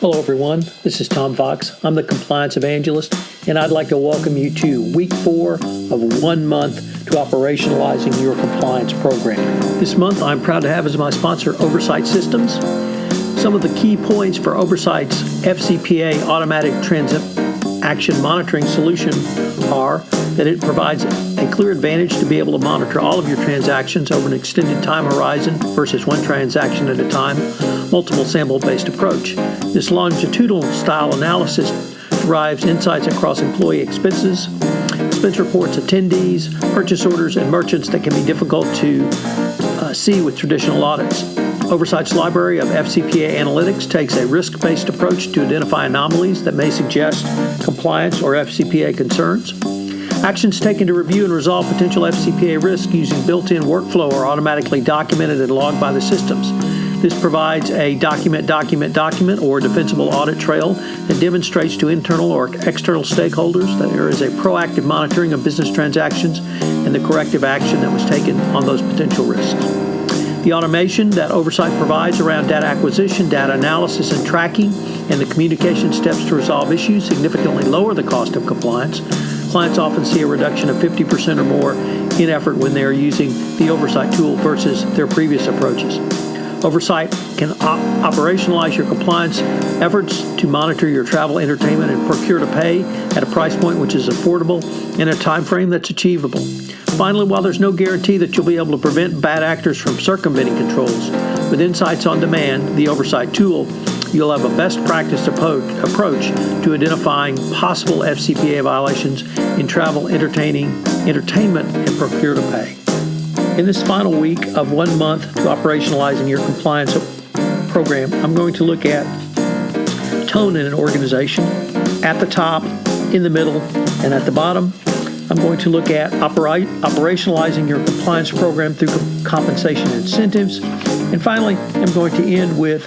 Hello everyone, this is Tom Fox. I'm the Compliance Evangelist, and I'd like to welcome you to Week 4 of 1 month to Operationalizing Your Compliance Program. This month I'm proud to have as my sponsor Oversight Systems. Some of the key points for Oversight's FCPA Automatic Transaction Monitoring Solution are that it provides a clear advantage to be able to monitor all of your transactions over an extended time horizon versus one transaction at a time, multiple sample-based approach. This longitudinal style analysis derives insights across employee expenses, expense reports, attendees, purchase orders, and merchants that can be difficult to see with traditional audits. Oversight's library of FCPA analytics takes a risk-based approach to identify anomalies that may suggest compliance or FCPA concerns. Actions taken to review and resolve potential FCPA risk using built-in workflow are automatically documented and logged by the systems. This provides a document or defensible audit trail that demonstrates to internal or external stakeholders that there is a proactive monitoring of business transactions and the corrective action that was taken on those potential risks. The automation that Oversight provides around data acquisition, data analysis, and tracking, and the communication steps to resolve issues significantly lower the cost of compliance. Clients often see a reduction of 50% or more in effort when they are using the Oversight tool versus their previous approaches. Oversight can operationalize your compliance efforts to monitor your travel, entertainment, and procure to pay at a price point which is affordable in a time frame that's achievable. Finally, while there's no guarantee that you'll be able to prevent bad actors from circumventing controls, with Insights on Demand, the Oversight tool, you'll have a best practice approach to identifying possible FCPA violations in travel, entertainment, and procure to pay. In this final week of 1 month to operationalizing your compliance program, I'm going to look at tone in an organization at the top, in the middle, and at the bottom. I'm going to look at operationalizing your compliance program through compensation and incentives. And finally, I'm going to end with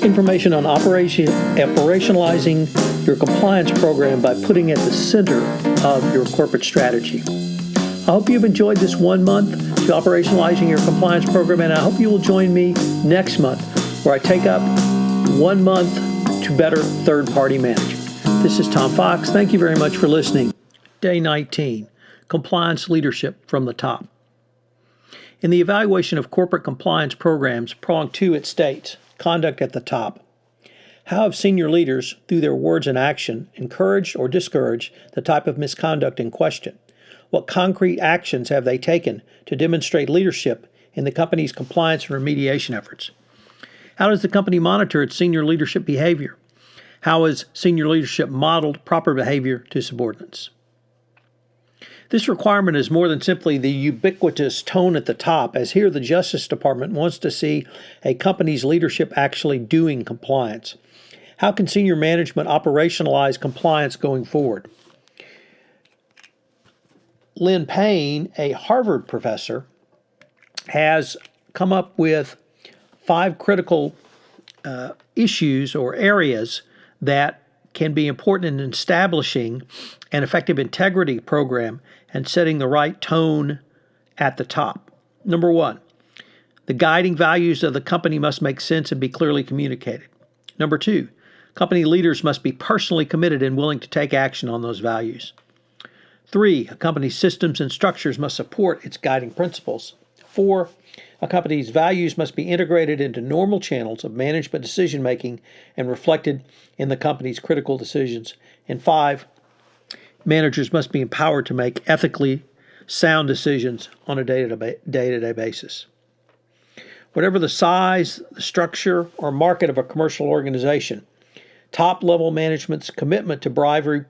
information on operationalizing your compliance program by putting it at the center of your corporate strategy. I hope you've enjoyed this 1 month to operationalizing your compliance program, and I hope you will join me next month where I take up 1 month to better third-party management. This is Tom Fox. Thank you very much for listening. Day 19, Compliance Leadership from the Top. In the evaluation of corporate compliance programs, prong 2, it states, conduct at the top. How have senior leaders, through their words and action, encouraged or discouraged the type of misconduct in question? What concrete actions have they taken to demonstrate leadership in the company's compliance and remediation efforts? How does the company monitor its senior leadership behavior? How has senior leadership modeled proper behavior to subordinates? This requirement is more than simply the ubiquitous tone at the top, as here the Justice Department wants to see a company's leadership actually doing compliance. How can senior management operationalize compliance going forward? Lynn Payne, a Harvard professor, has come up with 5 critical issues or areas that can be important in establishing an effective integrity program and setting the right tone at the top. Number 1, the guiding values of the company must make sense and be clearly communicated. Number 2, company leaders must be personally committed and willing to take action on those values. 3, a company's systems and structures must support its guiding principles. 4, a company's values must be integrated into normal channels of management decision-making and reflected in the company's critical decisions. And 5, managers must be empowered to make ethically sound decisions on a day-to-day basis. Whatever the size, the structure, or market of a commercial organization, top-level management's commitment to bribery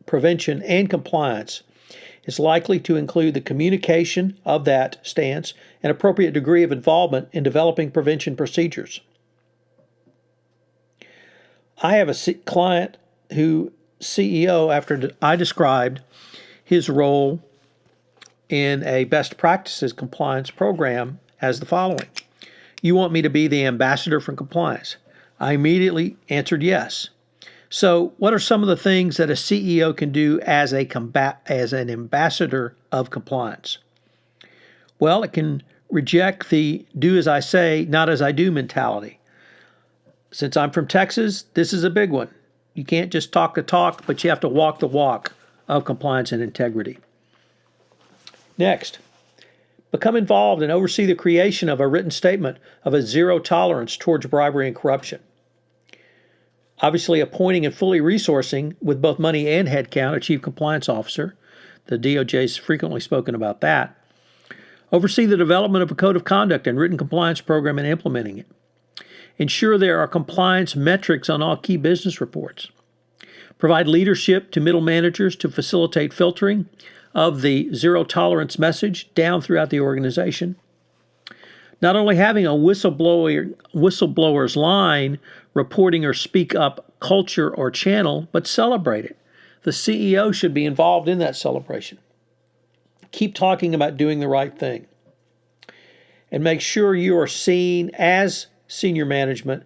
prevention and compliance is likely to include the communication of that stance and appropriate degree of involvement in developing prevention procedures. I have a client who CEO, after I described his role in a best practices compliance program as the following. You want me to be the ambassador for compliance? I immediately answered yes. So what are some of the things that a CEO can do as an ambassador of compliance? Well, it can reject the do as I say, not as I do mentality. Since I'm from Texas, this is a big one. You can't just talk the talk, but you have to walk the walk of compliance and integrity. Next, become involved and oversee the creation of a written statement of a zero tolerance towards bribery and corruption. Obviously, appointing and fully resourcing with both money and headcount a chief compliance officer. The DOJ has frequently spoken about that. Oversee the development of a code of conduct and written compliance program and implementing it. Ensure there are compliance metrics on all key business reports. Provide leadership to middle managers to facilitate filtering of the zero tolerance message down throughout the organization. Not only having a whistleblower's line, reporting or speak up culture or channel, but celebrate it. The CEO should be involved in that celebration. Keep talking about doing the right thing. And make sure you are seen as senior management,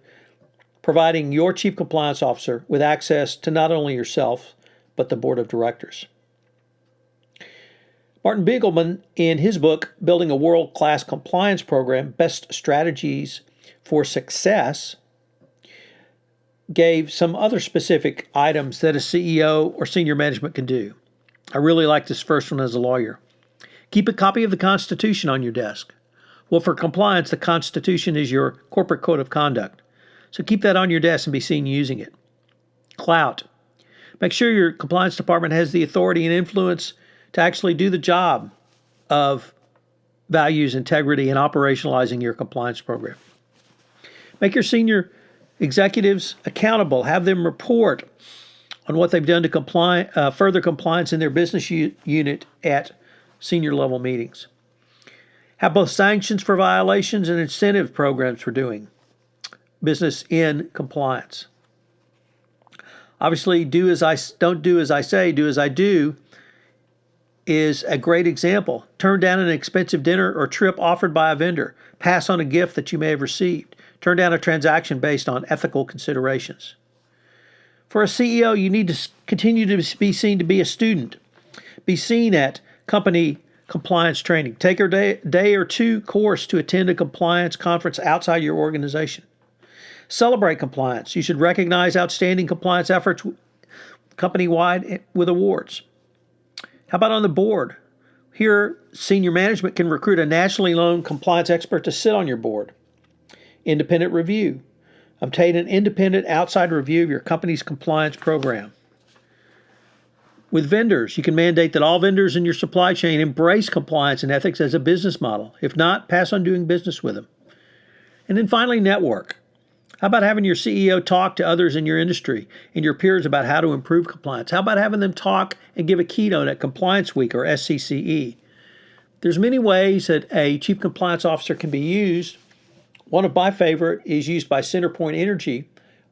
providing your chief compliance officer with access to not only yourself, but the board of directors. Martin Begelman, in his book, Building a World-Class Compliance Program, Best Strategies for Success, gave some other specific items that a CEO or senior management can do. I really like this first one as a lawyer. Keep a copy of the Constitution on your desk. Well, for compliance, the Constitution is your corporate code of conduct. So keep that on your desk and be seen using it. Clout. Make sure your compliance department has the authority and influence to actually do the job of values, integrity, and operationalizing your compliance program. Make your senior executives accountable. Have them report on what they've done to further compliance in their business unit at senior level meetings. Have both sanctions for violations and incentive programs for doing business in compliance. Obviously, don't do as I say, do as I do is a great example. Turn down an expensive dinner or trip offered by a vendor. Pass on a gift that you may have received. Turn down a transaction based on ethical considerations. For a CEO, you need to continue to be seen to be a student. Be seen at company compliance training. Take a day or two course to attend a compliance conference outside your organization. Celebrate compliance. You should recognize outstanding compliance efforts company-wide with awards. How about on the board? Here, senior management can recruit a nationally known compliance expert to sit on your board. Independent review. Obtain an independent outside review of your company's compliance program. With vendors, you can mandate that all vendors in your supply chain embrace compliance and ethics as a business model. If not, pass on doing business with them. And then finally, network. How about having your CEO talk to others in your industry and your peers about how to improve compliance? How about having them talk and give a keynote at Compliance Week or SCCE? There's many ways that a chief compliance officer can be used. One of my favorite is used by CenterPoint Energy.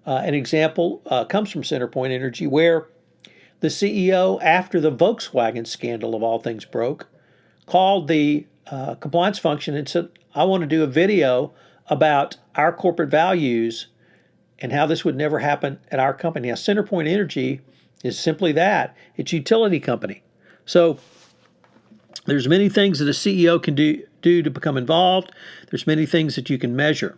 An example comes from CenterPoint Energy, where the CEO, after the Volkswagen scandal of all things broke, called the compliance function and said, I want to do a video about our corporate values and how this would never happen at our company. Now, CenterPoint Energy is simply that. It's a utility company. So there's many things that a CEO can do to become involved. There's many things that you can measure.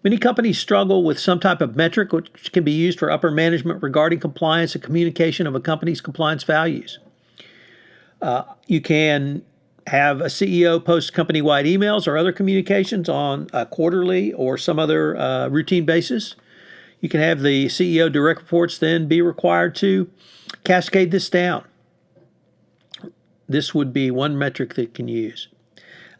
Many companies struggle with some type of metric which can be used for upper management regarding compliance and communication of a company's compliance values. You can have a CEO post company-wide emails or other communications on a quarterly or some other routine basis. You can have the CEO direct reports then be required to cascade this down. This would be one metric that can use.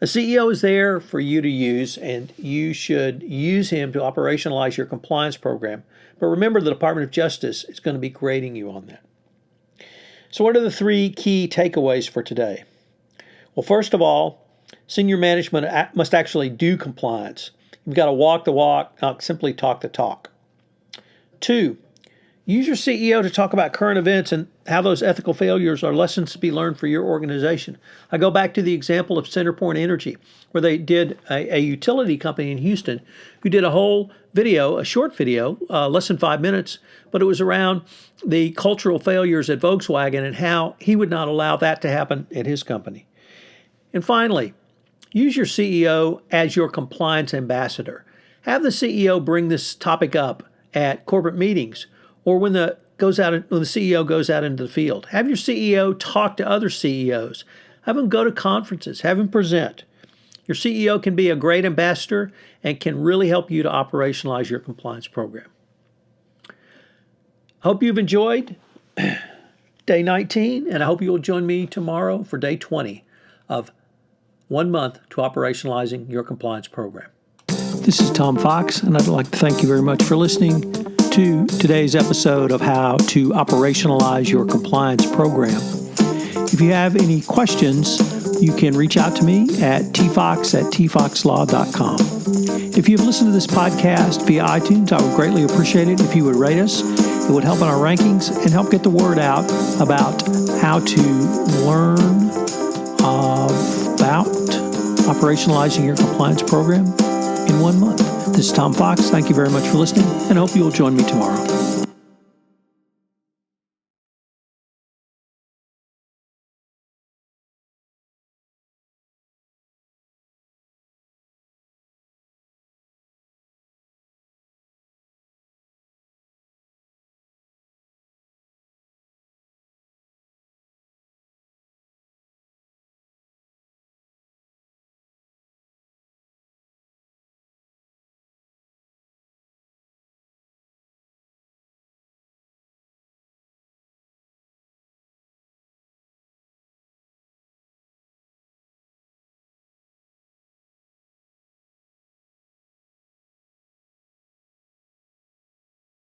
A CEO is there for you to use, and you should use him to operationalize your compliance program. But remember, the Department of Justice is going to be grading you on that. So what are the three key takeaways for today? Well, first of all, senior management must actually do compliance. You've got to walk the walk, not simply talk the talk. 2, use your CEO to talk about current events and how those ethical failures are lessons to be learned for your organization. I go back to the example of CenterPoint Energy, where they did a utility company in Houston who did a whole video, a short video, less than 5 minutes, but it was around the cultural failures at Volkswagen and how he would not allow that to happen at his company. And finally, use your CEO as your compliance ambassador. Have the CEO bring this topic up at corporate meetings or when the CEO goes out into the field. Have your CEO talk to other CEOs. Have them go to conferences. Have them present. Your CEO can be a great ambassador and can really help you to operationalize your compliance program. I hope you've enjoyed day 19, and I hope you'll join me tomorrow for day 20 of 1 month to operationalizing your compliance program. This is Tom Fox, and I'd like to thank you very much for listening to today's episode of How to Operationalize Your Compliance Program. If you have any questions, you can reach out to me at tfox@tfoxlaw.com. If you've listened to this podcast via iTunes, I would greatly appreciate it if you would rate us. It would help in our rankings and help get the word out about how to learn about operationalizing your compliance program in 1 month. This is Tom Fox. Thank you very much for listening, and I hope you will join me tomorrow.